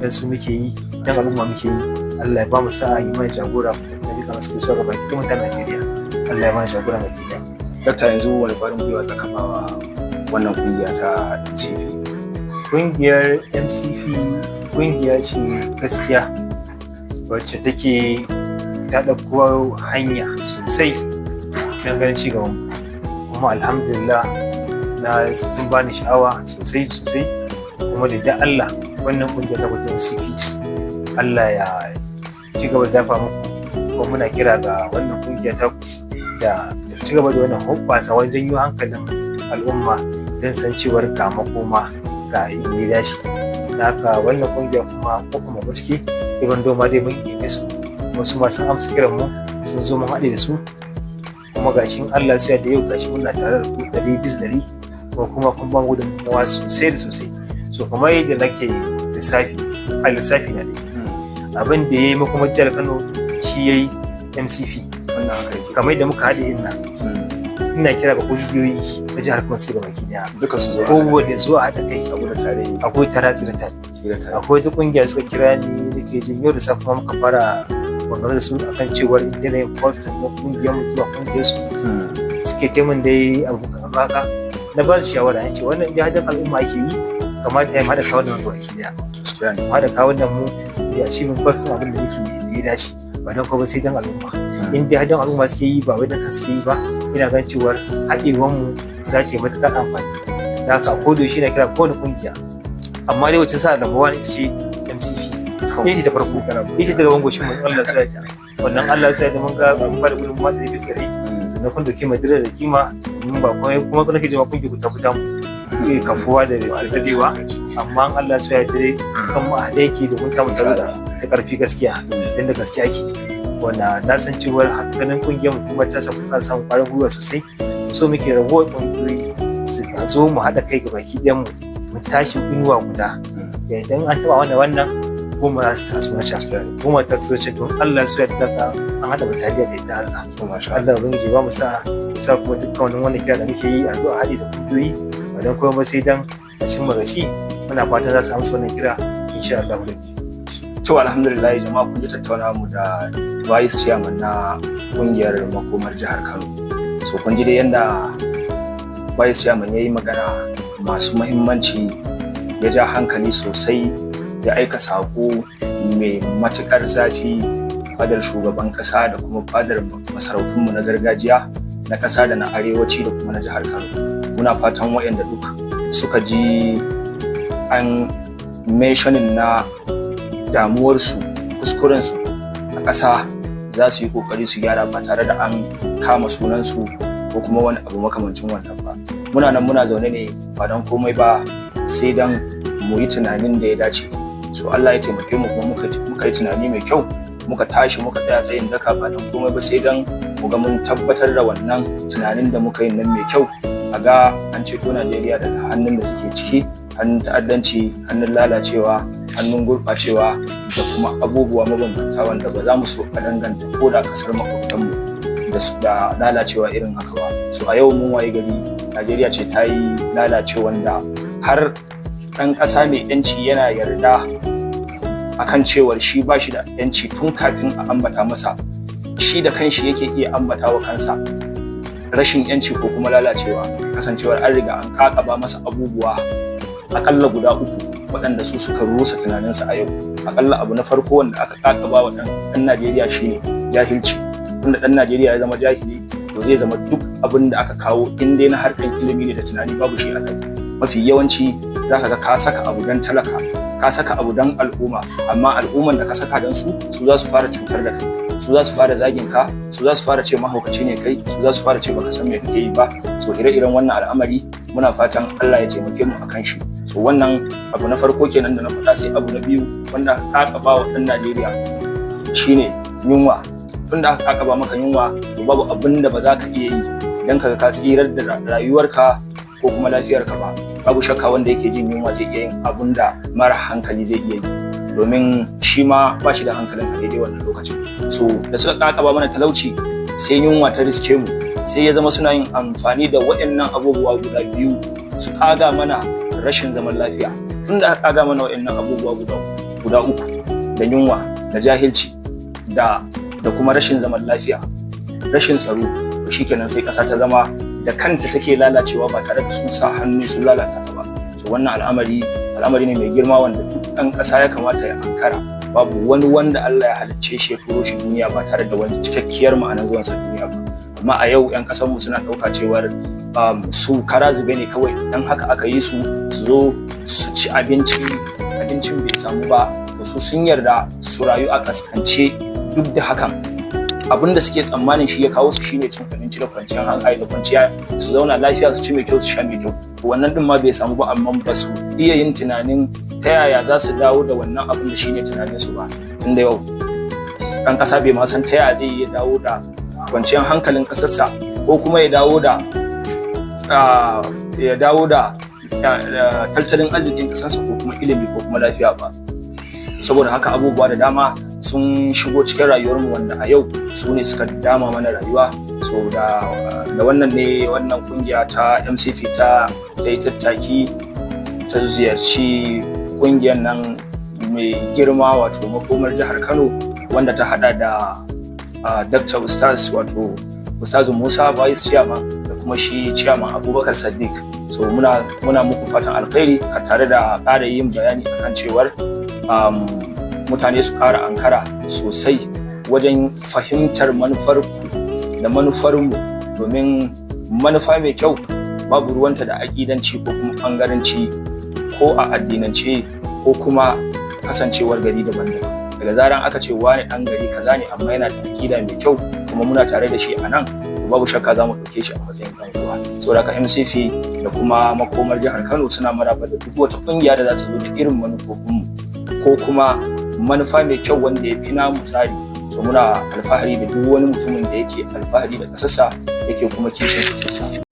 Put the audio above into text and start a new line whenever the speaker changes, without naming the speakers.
dan su muke yi, dan al'umma muke yi. Allah ya ba mu sa'a yi mana jagora da duka masu zuwa gaba ki mutanen Najeriya. Allah ya ba mu jagora baki daya.
Dakta, yanzu wani ƙwarin gwiwa ta kafawa wannan kungiya ta MCF?
Kungiyar MCF kungiya ce gaskiya wacce take ta ɗauko hanya sosai don ganin cigaban, kuma alhamdulillah na sun bani sha'awa sosai kuma da Allah wannan kungiya ta kwatar MCF Allah ya ci gaba da dafa muku, kuma muna kira ga wannan kungiya ta da ci gaba da wannan hoɓɓasa wajen yi hankalin al'umma don san cewar ga makoma ga inda ya dace. Da haka wannan kungiya kuma ko kuma barke ibn doma dai mun yi su, wasu masu amsa kiran mu sun zo mun haɗe da su, kuma gashin Allah su da yau gashi muna tare da ku 100% ko kuma kun ba mu gudunmawa sosai da sosai. So kamar yadda nake lissafi na dai abin da ya yi kuma jihar Kano shi ya yi MCF
Wannan haka yake.
kamar yadda muka haɗe ina kira ga kungiyoyi na jihar Kano sai gaba ki daya
Duka su zo
kowane zuwa haɗa kai
abu da tare.
akwai taratsi da tare. Akwai wata kungiya suka kira ni da ke jin yau da safe muka fara magana da su akan cewar yanayin postin na kungiyar mu zuwa kungiyar su suke taimun dai abu kamar haka, na ba su shawara an ce wannan idan hadin al'umma ake yi kamata ya haɗa kawo da wani baki daya mu haɗa kawo da mu da a cikin postin abin da muke da ya dace ba don kuma sai don al'umma. In dai hadin al'umma suke yi ba wai don kan suke yi ba, ina gan cewar haɗewan mu za ta yi matuƙar amfani. Da haka ko da shi na kira kowane kungiya, amma dai wacce sa da mawa ita ce MCF ita ta farko, ita ta gaban goshin mu Allah su yarda. Wannan Allah su yarda mun ga mun ba da gudun mu da bisa rai, sannan kun dauke mai da kima mun ba kuma kuma nake jima kun ki kuta mu kafuwa da dadewa, amma Allah su yarda dai kan mu a yake da mun kama tare da karfi gaskiya dan da gaskiya ake. Wanda na san cewa ganin kungiyar mu kuma ta samu kwarin gwiwa sosai, so muke rabuwar kungiyoyi su zo mu haɗa kai ga baki ɗayan mu tashi inuwa guda. Idan an taɓa wannan goma za su taso na can, goma ta taso ce don Allah su yadda ka an haɗa bataliya da yadda Allah. Allah zan je ba mu sa kuma dukkan wani kira da muke yi a zuwa haɗe da kungiyoyi ba don kuma ba sai dan a cimma gaci. Muna fatan za su amsa wannan kira insha Allah.
To alhamdulillah jama'a, kun ji tattaunawa mu da Vice Chairman na kungiyar makomar jihar Kano. So kun ji dai yanda Vice Chairman ya yi magana masu muhimmanci, ya ja hankali sosai, ya aika sako mai matukar zafi fadar shugaban kasa da kuma fadar masarautunmu na gargajiya na kasa da na arewaci da kuma na jihar Kano. Muna fatan waɗanda duk suka ji an mentioning na damuwarsu, kuskurensu a ƙasa, za su yi ƙoƙari su gyara ba tare da an kama sunansu ko kuma wani abu makamancin wannan ba. Muna nan muna zaune ne ba don komai ba sai don mu yi tunanin da ya dace. So Allah ya taimake mu kuma muka yi tunani mai kyau, muka tashi muka tsaya tsayin daka ba don komai ba sai don mu ga mun tabbatar da wannan tunanin da muka yi nan mai kyau, a ga an ceto Najeriya daga hannun da take ciki, hannun ta'addanci, hannun lalacewa, hannun gurɓacewa da kuma abubuwa mabambanta wanda ba za mu so a danganta ko da kasar makwabtanmu da lalacewa irin haka ba. So a yau mun waye gari Najeriya ce ta yi lalacewan da har ɗan ƙasa mai yanci yana yarda akan cewar shi ba shi da yanci tun kafin a ambata masa, shi da kanshi yake iya ambata wa kansa rashin yanci ko kuma lalacewa, kasancewar an riga an kakaba masa abubuwa akalla guda 3 waɗanda su suka rusa tunaninsa a yau. Akalla abu na farko wanda aka kakaba wa ɗan Najeriya shine jahilci. Tunda ɗan Najeriya ya zama jahili, to zai zama duk abin da aka kawo in dai na harkar ilimi ne da tunani babu shi a kai. Mafi yawanci zaka ga ka saka abu dan talaka, ka saka abu dan al'umma, amma al'umman da ka saka dan su za su fara cutar da kai, su za su fara zagin ka, su za su fara ce mahaukaci ne kai, su za su fara ce baka san me kake yi ba. So ire-iren wannan al'amari muna fatan Allah ya taimake mu akan shi. So wannan abu na farko kenan da na faɗa. Sai abu na biyu wanda aka ba wa ɗan Najeriya shine yunwa. Tunda aka ba maka yunwa, to babu abin da ba za ka iya yi dan ka tsirar da rayuwarka ko kuma lafiyarka ba. Babu shakka wanda yake jin yunwa zai iya yin abun da mara hankali zai iya yi, domin shi ma ba shi da hankalin a daidai wannan lokacin. So da suka kakaba mana talauci, sai yunwa ta riske mu, sai ya zama suna yin amfani da waɗannan abubuwa guda biyu su kaga mana rashin zaman lafiya. Tunda aka kaga mana waɗannan abubuwa guda guda uku, da yunwa, da jahilci, da kuma rashin zaman lafiya, rashin tsaro, to shikenan sai ƙasa ta zama da kanta take lalacewa ba tare da sun sa hannu sun lalata ta ba. So wannan al'amari ne mai girma wanda duk ɗan ƙasa ya kamata ya ankara. Babu wani wanda Allah ya halicce shi ya turo shi duniya ba tare da wani cikakkiyar ma'anar zuwansa duniya ba. Amma a yau 'yan ƙasarmu suna ɗauka cewar su kara zube ne kawai, dan haka aka yi su zo su ci abincin bai samu ba, to su sun yarda su rayu a kaskance. Duk da hakan abin da suke tsammanin shi ya kawo su shine cin abinci da kwanciyar hankali da kwanciya, su zauna lafiya, su ci mai kyau, su sha mai kyau. Wannan din ma bai samu ba, amma ba su iya yin tunanin ta yaya za su dawo da wannan abin da shine tunanin su ba. Tunda yau ɗan ƙasa bai ma san ta yaya zai iya dawo da kwanciyar hankalin ƙasarsa, ko kuma ya dawo da tattalin arzikin ƙasarsa, ko kuma ilimi, ko kuma lafiya ba. Saboda haka abubuwa da dama sun shigo cikin rayuwarmu wanda a yau su ne suka dama mana rayuwa. So da wannan ne wannan kungiya ta MCP ta yi tattaki ta ziyarci kungiyar nan mai girma wato makomar jihar Kano, wanda ta hada da Dr. Ustaz Musa Vice Chairman da kuma shi Chairman Abubakar Sadiq. So muna muku fatan alkhairi, tare da ƙara yin bayani akan cewar mutane su ƙara ankara sosai wajen fahimtar manufarku da manufarmu, domin manufa mai kyau babu ruwanta da aƙidanci ko kuma ɓangaranci ko a addinance ko kuma kasancewar gari daban-daban. Daga zaran aka ce wani ɗan gari kaza ne amma yana da aƙida mai kyau kuma muna tare da shi a nan, babu shakka za mu ɗauke shi a matsayin ɗan uwa. Saboda haka MCP da kuma makomar jihar Kano suna maraba da duk wata ƙungiya da za ta zo da irin manufofinmu ko kuma manufa mai kyau wanda ya fi namu tsari. So muna alfahari da duk wani mutumin da yake alfahari da ƙasarsa yake kuma kishin ƙasarsa.